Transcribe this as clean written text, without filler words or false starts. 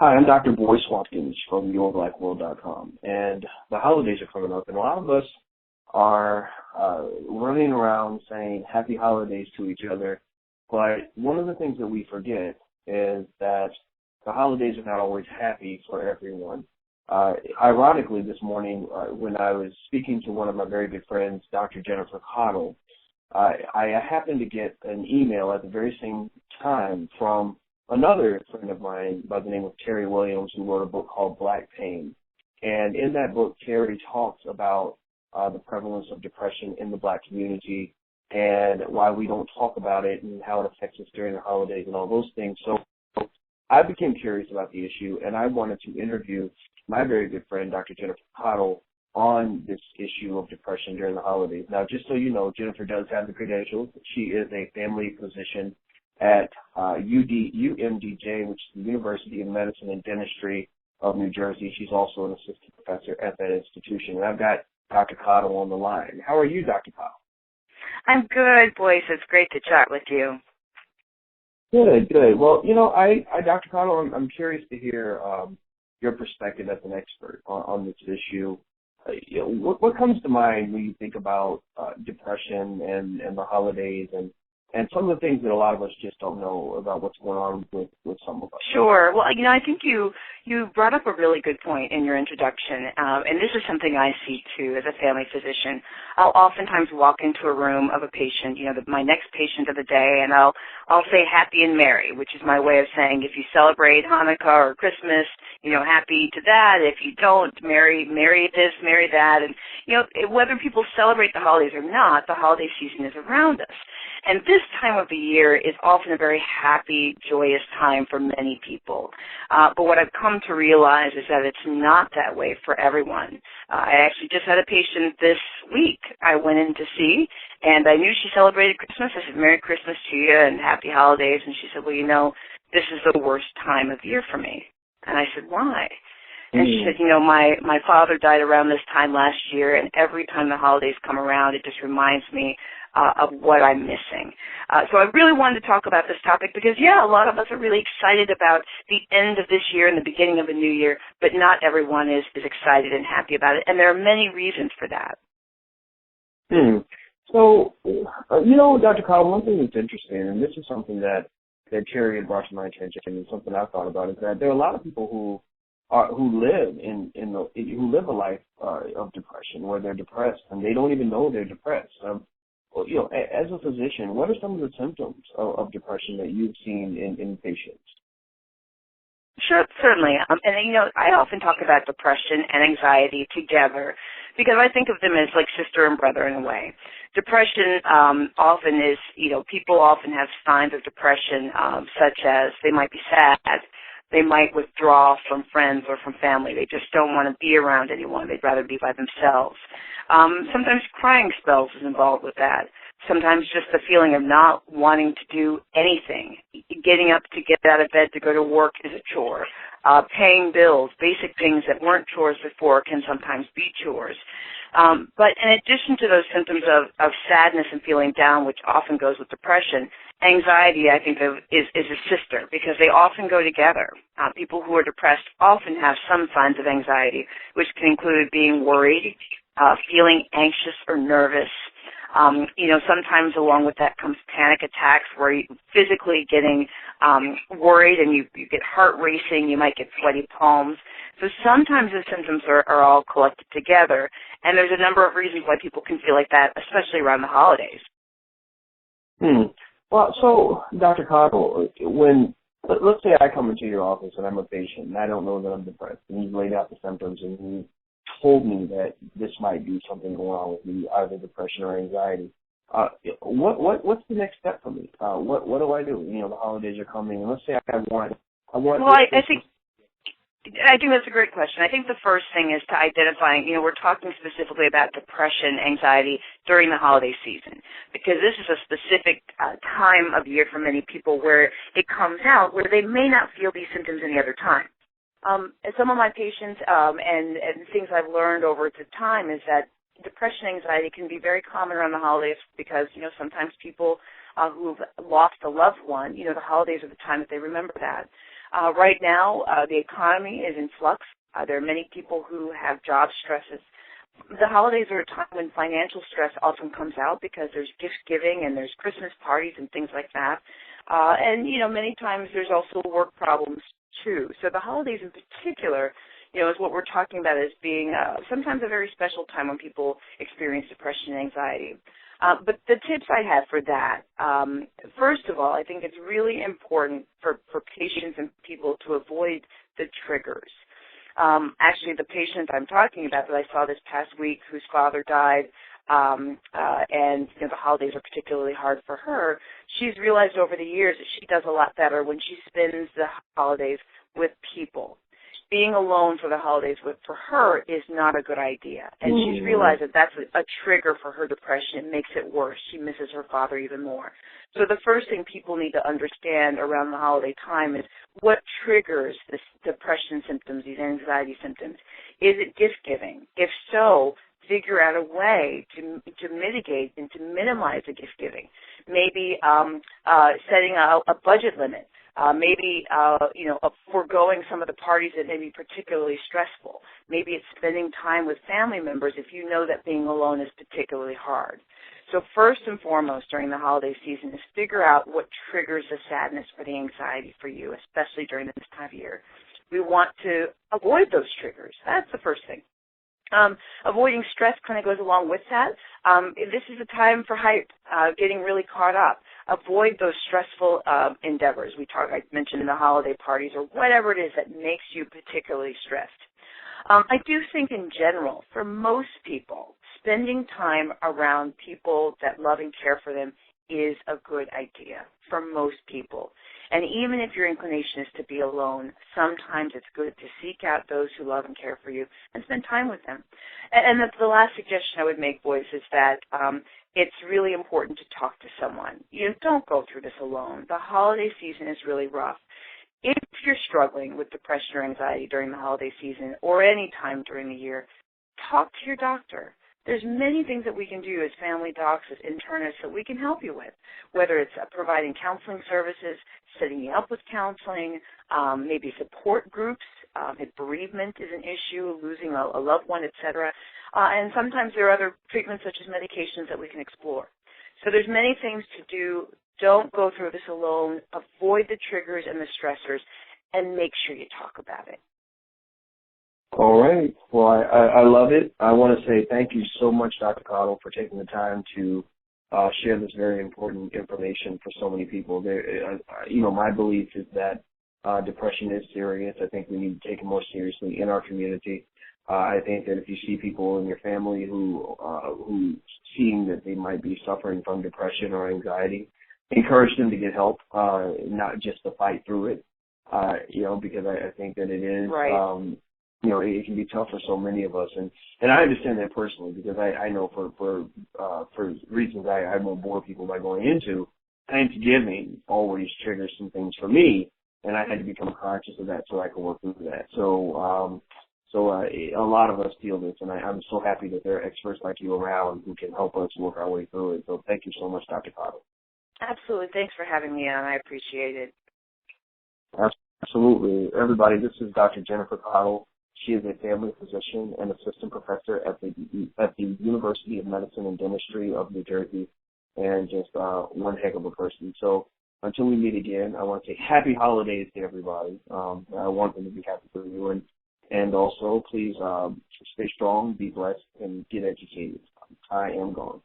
Hi, I'm Dr. Boyce Watkins from YourBlackWorld.com, and the holidays are coming up, and a lot of us are running around saying happy holidays to each other, but one of the things that we forget is that the holidays are not always happy for everyone. Ironically, this morning, when I was speaking to one of my very good friends, Dr. Jennifer Caudle, I happened to get an email at the very same time from another friend of mine by the name of Terry Williams, who wrote a book called Black Pain. And in that book, Terry talks about the prevalence of depression in the Black community and why we don't talk about it and how it affects us during the holidays and all those things. So I became curious about the issue, and I wanted to interview my very good friend, Dr. Jennifer Caudle, on this issue of depression during the holidays. Now, just so you know, Jennifer does have the credentials. She is a family physician at UMDJ, which is the University of Medicine and Dentistry of New Jersey. She's also an assistant professor at that institution. And I've got Dr. Caudle on the line. How are you, Dr. Caudle? I'm good, Boyce. It's great to chat with you. Good, good. Well, you know, Dr. Caudle, I'm curious to hear your perspective as an expert on this issue. What comes to mind when you think about depression and the holidays and some of the things that a lot of us just don't know about what's going on with some of us? Sure. Well, you know, I think you brought up a really good point in your introduction, and this is something I see, too, as a family physician. I'll oftentimes walk into a room of a patient, you know, my next patient of the day, and I'll say happy and merry, which is my way of saying if you celebrate Hanukkah or Christmas, you know, happy to that. If you don't, merry this, merry that. And, you know, whether people celebrate the holidays or not, the holiday season is around us. And this time of the year is often a very happy, joyous time for many people. But what I've come to realize is that it's not that way for everyone. I actually just had a patient this week I went in to see, and I knew she celebrated Christmas. I said, Merry Christmas to you and Happy Holidays. And she said, well, you know, this is the worst time of year for me. And I said, why? And she said, you know, my father died around this time last year, and every time the holidays come around, it just reminds me of what I'm missing. So I really wanted to talk about this topic because, yeah, a lot of us are really excited about the end of this year and the beginning of a new year, but not everyone is excited and happy about it, and there are many reasons for that. So, you know, Dr. Caudle, one thing that's interesting, and this is something that Terry had brought to my attention and something I thought about, is that there are a lot of people who live a life of depression where they're depressed and they don't even know they're depressed. Well, you know, as a physician, what are some of the symptoms of depression that you've seen in patients? Sure, certainly. And, you know, I often talk about depression and anxiety together because I think of them as like sister and brother in a way. Depression often is, you know, people often have signs of depression such as they might be sad. They might withdraw from friends or from family. They just don't want to be around anyone. They'd rather be by themselves. Sometimes crying spells is involved with that. Sometimes just the feeling of not wanting to do anything. Getting up to get out of bed to go to work is a chore. Paying bills, basic things that weren't chores before can sometimes be chores. But in addition to those symptoms of sadness and feeling down, which often goes with depression, anxiety, I think, is a sister because they often go together. People who are depressed often have some signs of anxiety, which can include being worried, feeling anxious or nervous. You know, sometimes along with that comes panic attacks where you're physically getting worried and you get heart racing, you might get sweaty palms. So sometimes the symptoms are all collected together, and there's a number of reasons why people can feel like that, especially around the holidays. Well, so, Dr. Caudle, let's say I come into your office and I'm a patient and I don't know that I'm depressed, and you've laid out the symptoms and you told me that this might be something going on with me, either depression or anxiety. What's the next step for me? What do I do? You know, the holidays are coming, and let's say I want. Well, I think that's a great question. I think the first thing is to identifying, you know, we're talking specifically about depression, anxiety during the holiday season because this is a specific time of year for many people where it comes out where they may not feel these symptoms any other time. Some of my patients and things I've learned over the time is that depression and anxiety can be very common around the holidays because, you know, sometimes people who've lost a loved one, you know, the holidays are the time that they remember that. Right now, the economy is in flux. There are many people who have job stresses. The holidays are a time when financial stress often comes out because there's gift giving and there's Christmas parties and things like that. And, many times there's also work problems too. So the holidays in particular, is what we're talking about as being sometimes a very special time when people experience depression and anxiety. But the tips I have for that, first of all, I think it's really important for patients and people to avoid the triggers. Actually, the patient I'm talking about that I saw this past week whose father died, and the holidays are particularly hard for her, she's realized over the years that she does a lot better when she spends the holidays with people. Being alone for the holidays for her is not a good idea. And she's realized that that's a trigger for her depression. It makes it worse. She misses her father even more. So the first thing people need to understand around the holiday time is what triggers this depression symptoms, these anxiety symptoms. Is it gift giving? If so, figure out a way to mitigate and to minimize the gift giving. Maybe setting a budget limit. Maybe foregoing some of the parties that may be particularly stressful. Maybe it's spending time with family members if you know that being alone is particularly hard. So first and foremost during the holiday season is figure out what triggers the sadness or the anxiety for you, especially during this time of year. We want to avoid those triggers. That's the first thing. Avoiding stress kind of goes along with that. This is a time for hype, getting really caught up. Avoid those stressful endeavors. I mentioned in the holiday parties or whatever it is that makes you particularly stressed. I do think in general, for most people, spending time around people that love and care for them is a good idea for most people. And even if your inclination is to be alone, sometimes it's good to seek out those who love and care for you and spend time with them. And the last suggestion I would make, boys, is that it's really important to talk to someone. Don't go through this alone. The holiday season is really rough. If you're struggling with depression or anxiety during the holiday season or any time during the year, talk to your doctor. There's many things that we can do as family docs, as internists, that we can help you with, whether it's providing counseling services, setting you up with counseling, maybe support groups. If bereavement is an issue, losing a loved one, etc. And sometimes there are other treatments such as medications that we can explore. So there's many things to do. Don't go through this alone. Avoid the triggers and the stressors, and make sure you talk about it. All right. Well, I love it. I want to say thank you so much, Dr. Caudle, for taking the time to share this very important information for so many people. My belief is that depression is serious. I think we need to take it more seriously in our community. I think that if you see people in your family who seeing that they might be suffering from depression or anxiety, encourage them to get help, not just to fight through it. Because I think that it is. Right. It can be tough for so many of us, and I understand that personally because I know for reasons I won't bore people by going into, Thanksgiving always triggers some things for me, and I had to become conscious of that so I could work through that. So a lot of us feel this, and I'm so happy that there are experts like you around who can help us work our way through it. So thank you so much, Dr. Caudle. Absolutely. Thanks for having me on. I appreciate it. Absolutely. Everybody, this is Dr. Jennifer Caudle. She is a family physician and assistant professor at the University of Medicine and Dentistry of New Jersey, and just one heck of a person. So until we meet again, I want to say happy holidays to everybody. I want them to be happy for you, and also please stay strong, be blessed, and get educated. I am gone.